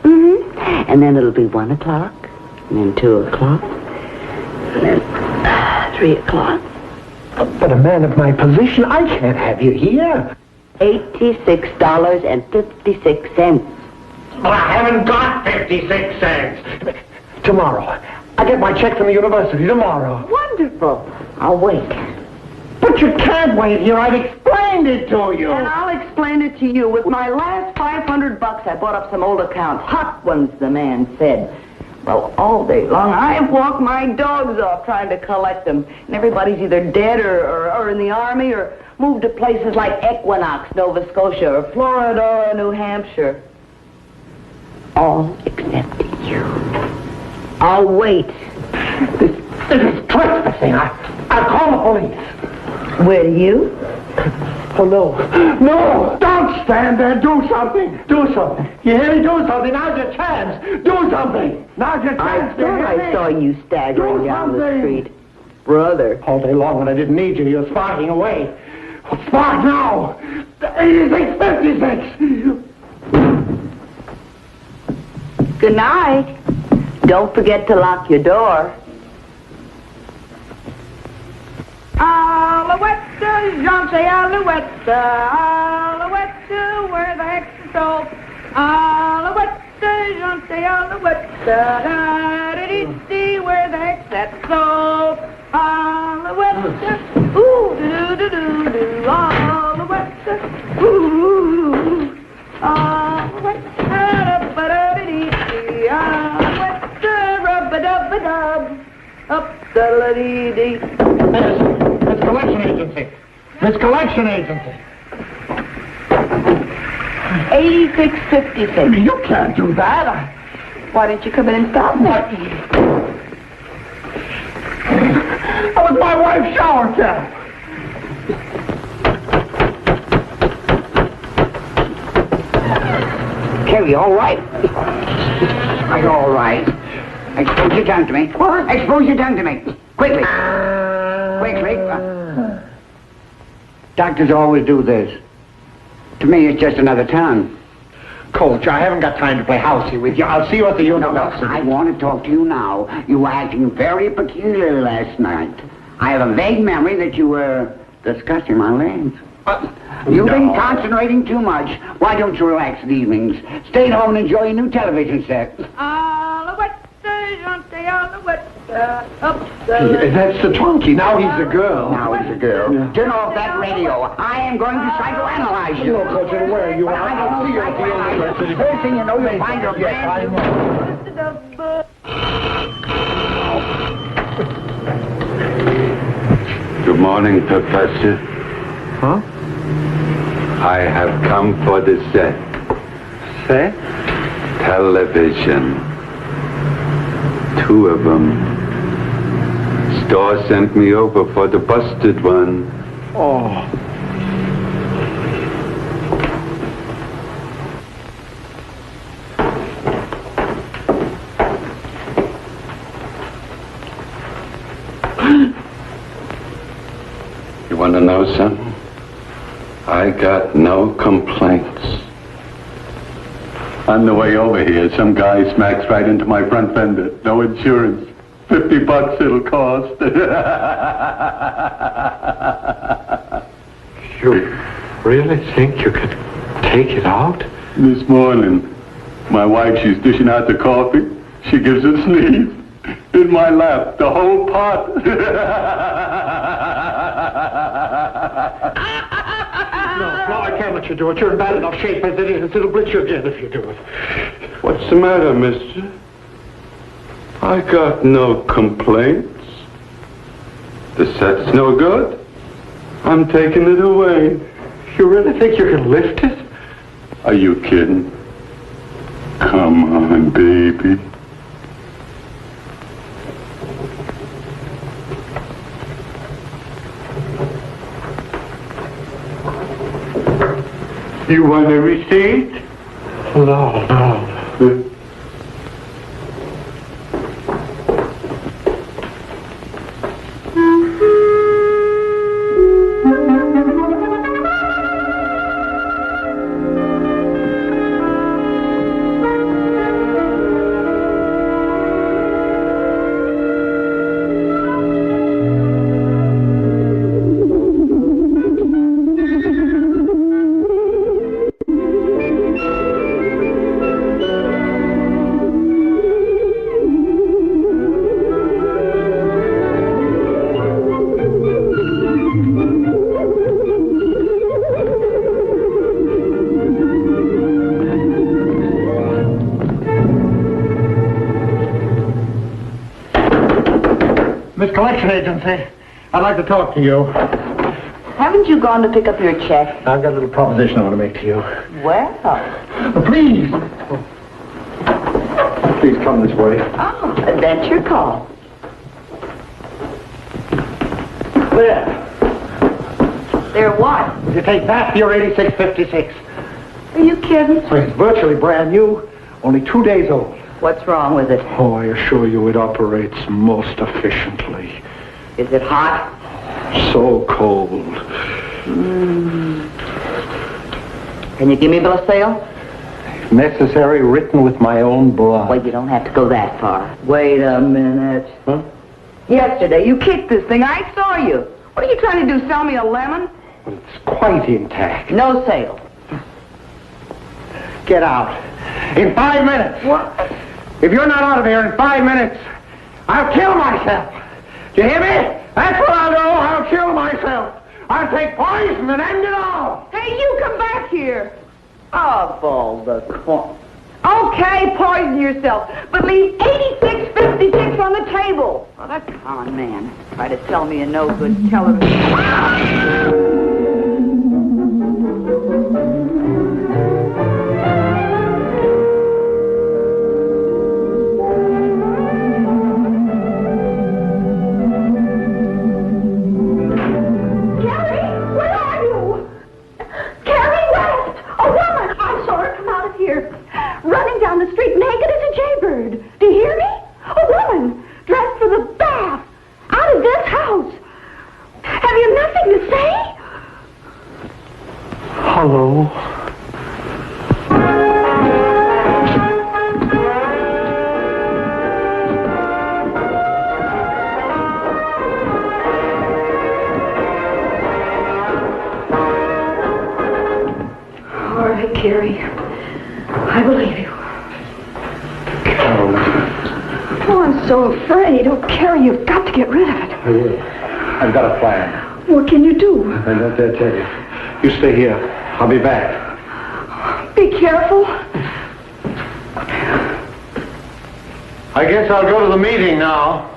Mm-hmm. And then it'll be 1 o'clock, and then 2 o'clock, and then 3 o'clock. But a man of my position, I can't have you here. $86.56. But I haven't got 56 cents. Tomorrow. I get my check from the university tomorrow. Wonderful. I'll wait. But you can't wait here. I've explained it to you. And I'll explain it to you. With my last $500, I bought up some old accounts. Hot ones, the man said. Well, all day long, I've walked my dogs off trying to collect them. And everybody's either dead or in the army or moved to places like Equinox, Nova Scotia, or Florida, or New Hampshire. All except you. I'll wait. This is trespassing. I'll call the police. Will you? Oh, no. No! Don't stand there. Do something. Do something. You hear me? Do something. Now's your chance. Do something. Now's your chance. I thought I saw you staggering down the street. Brother. All day long when I didn't need you, you were sparking away. Well, spark now. 86.56. Good night. Don't forget to lock your door. Alouette, Jean-Say Alouette, Alouette, where the heck's the soap? Alouette, Jean-Say Alouette, da-da-dee-dee, where the heck's that soap? Alouette, ooh, do-do-do-do-do, Alouette, ooh, Alouette, da-da-ba-da-dee-dee, Alouette, rub-a-dub-a-dub, up-da-la-dee-dee. Miss Collection Agency. Miss Collection Agency. 8656. You can't do that. Why didn't you come in and stop me? That was my wife's shower cap. Kerry, all right? Are you all right? Expose your tongue to me. What? Expose your tongue to me. Quickly. Quickly. Doctors always do this. To me, it's just another tongue. Coach, I haven't got time to play housey with you. I'll see you at the university. I want to talk to you now. You were acting very peculiar last night. I have a vague memory that you were discussing my legs. You've been concentrating too much. Why don't you relax in the evenings? Stay at home and enjoy your new television set. Alouette, Jean-Say Alouette, up That's the twonky. Now he's a girl. Now he's a girl. Yeah. Turn off that radio. I am going to psychoanalyze you. No, Coach, where you are. I'll see you at the university. First thing you know, you'll find your brand new... Good morning, Professor. Huh? I have come for the set. Set? Television. 2 of them. Store sent me over for the busted one. Oh. You want to know something? I got no complaints. On the way over here, some guy smacks right into my front fender. No insurance. $50 it'll cost. You really think you could take it out? This morning, my wife, she's dishing out the coffee. She gives a sneeze. In my lap, the whole pot. No, I can't let you do it. You're in bad enough shape as it is. It'll blitz you again if you do it. What's the matter, mister? I got no complaints. The set's no good. I'm taking it away. You really think you can lift it? Are you kidding? Come on, baby. You want a receipt? No. Miss Collection Agency, I'd like to talk to you. Haven't you gone to pick up your check? I've got a little proposition I want to make to you. Well. Please. Please come this way. Oh, that's your call. There. There what? Would you take that for your 8656? Are you kidding? Well, it's virtually brand new, only 2 days old. What's wrong with it? Oh, I assure you it operates most efficiently. Is it hot? So cold. Can you give me a bill of sale? If necessary, written with my own blood. Well, you don't have to go that far. Wait a minute. Huh? Yesterday, you kicked this thing. I saw you. What are you trying to do, sell me a lemon? Well, it's quite intact. No sale. Get out. In 5 minutes. What? If you're not out of here in 5 minutes, I'll kill myself. Do you hear me? That's what I'll do. I'll kill myself. I'll take poison and end it all. Hey, you come back here. Of all the corn. Okay, poison yourself, but leave 8656 on the table. Well, that con man tried to sell me a no-good television. Running down the street naked as a jaybird. Do you hear me? A woman dressed for the bath. Out of this house. Have you nothing to say? Hello. All right, Carrie. I believe you. Carol. Oh, I'm so afraid. Oh, Carrie, you've got to get rid of it. I will. I've got a plan. What can you do? I don't dare tell you. You stay here. I'll be back. Be careful. I guess I'll go to the meeting now.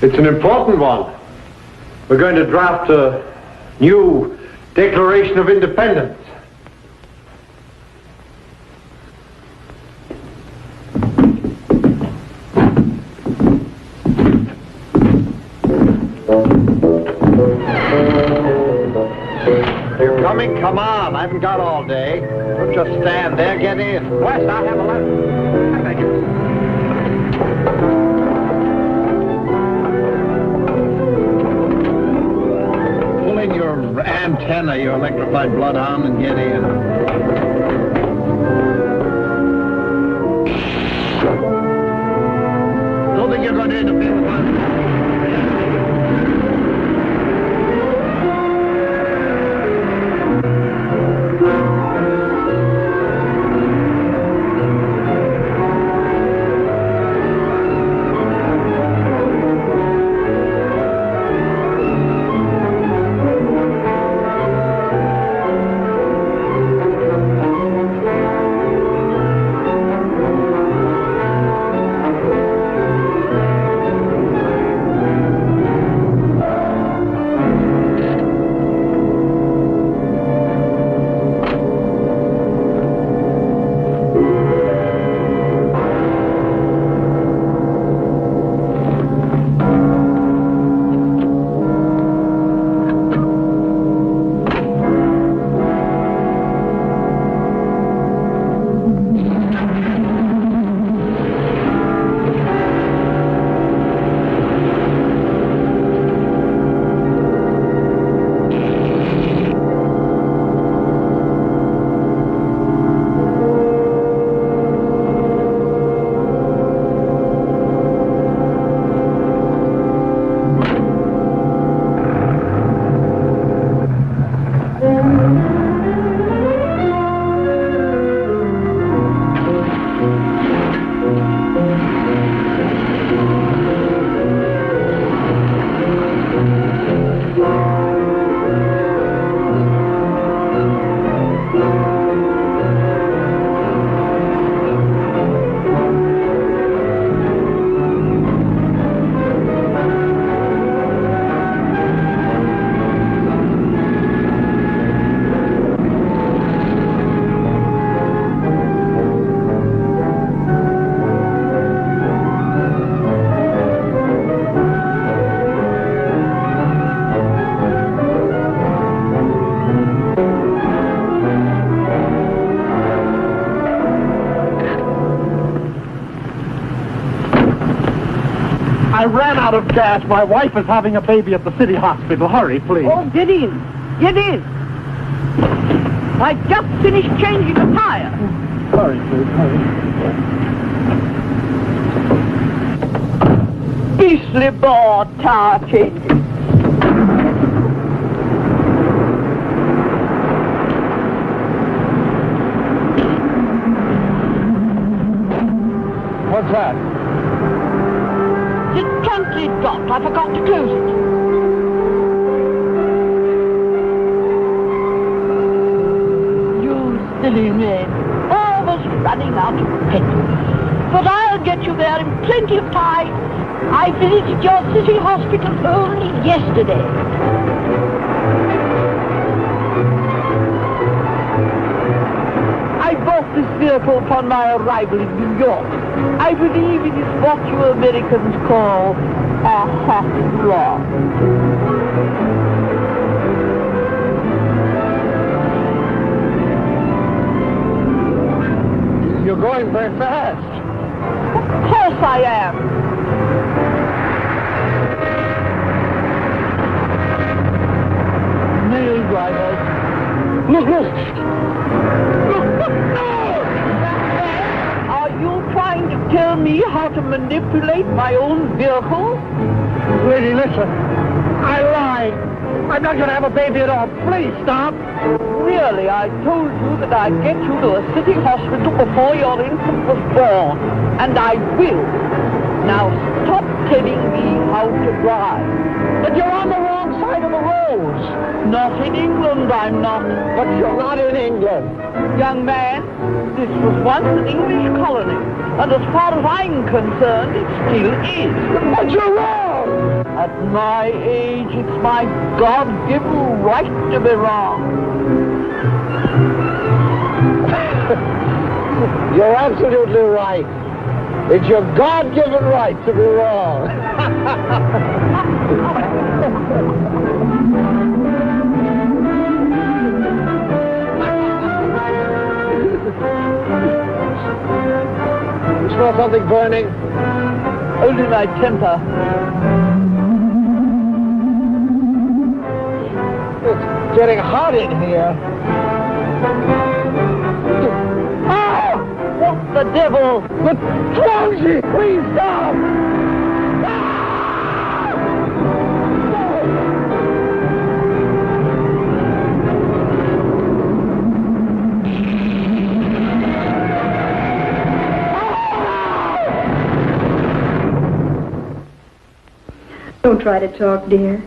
It's an important one. We're going to draft a new Declaration of Independence. You're coming? Come on. I haven't got all day. Don't just stand there. Get in. West, I have a letter. Thank you. Your antenna, your electrified bloodhound, and get in. Don't think you're going to interfere with my... I ran out of gas. My wife is having a baby at the city hospital. Hurry, please. Oh, get in. Get in. I just finished changing a tire. Hurry, please, hurry. Beastly bored tire changing. What's that? The trunk lid dropped. I forgot to close it. You silly man. Almost running out of petrol. But I'll get you there in plenty of time. I visited your city hospital only yesterday. I bought this vehicle upon my arrival in New York. I believe it is what you Americans call a hot rod. You're going very fast. Of course I am. Mail drivers. Look! Are you trying to tell me how to manipulate my own vehicle? Lady, listen. I lied. I'm not going to have a baby at all. Please stop. Really, I told you that I'd get you to a city hospital before your infant was born. And I will. Now stop telling me how to drive. But you're on the wrong side of the roads. Not in England, I'm not. But you're not in England. Young man, this was once an English colony. And as far as I'm concerned, it still is. But you're wrong. At my age, it's my God-given right to be wrong. You're absolutely right. It's your God-given right to be wrong. You smell something burning? Only my temper. It's getting hot in here. What the devil? The Twonky! Please stop! Don't try to talk, dear.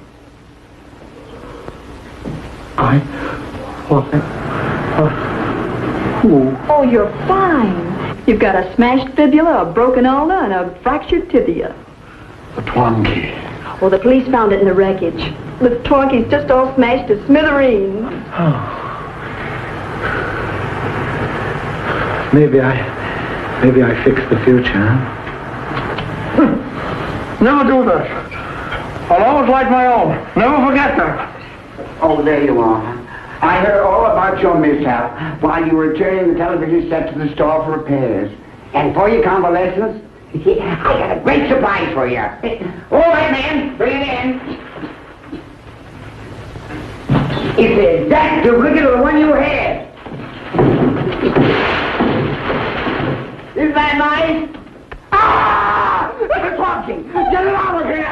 Oh, you're fine. You've got a smashed fibula, a broken ulna, and a fractured tibia. The Twonky. Well, the police found it in the wreckage. The Twonky's just all smashed to smithereens. Oh. Maybe I fixed the future. Never do that. I'll always like my own. Never forget that. Oh, there you are. I heard all about your mishap while you were turning the television set to the store for repairs. And for your convalescence, I got a great surprise for you. All right, man, bring it in. It's the exact duplicate of the one you had. Isn't that nice? Ah! It's talking! Get it out of here!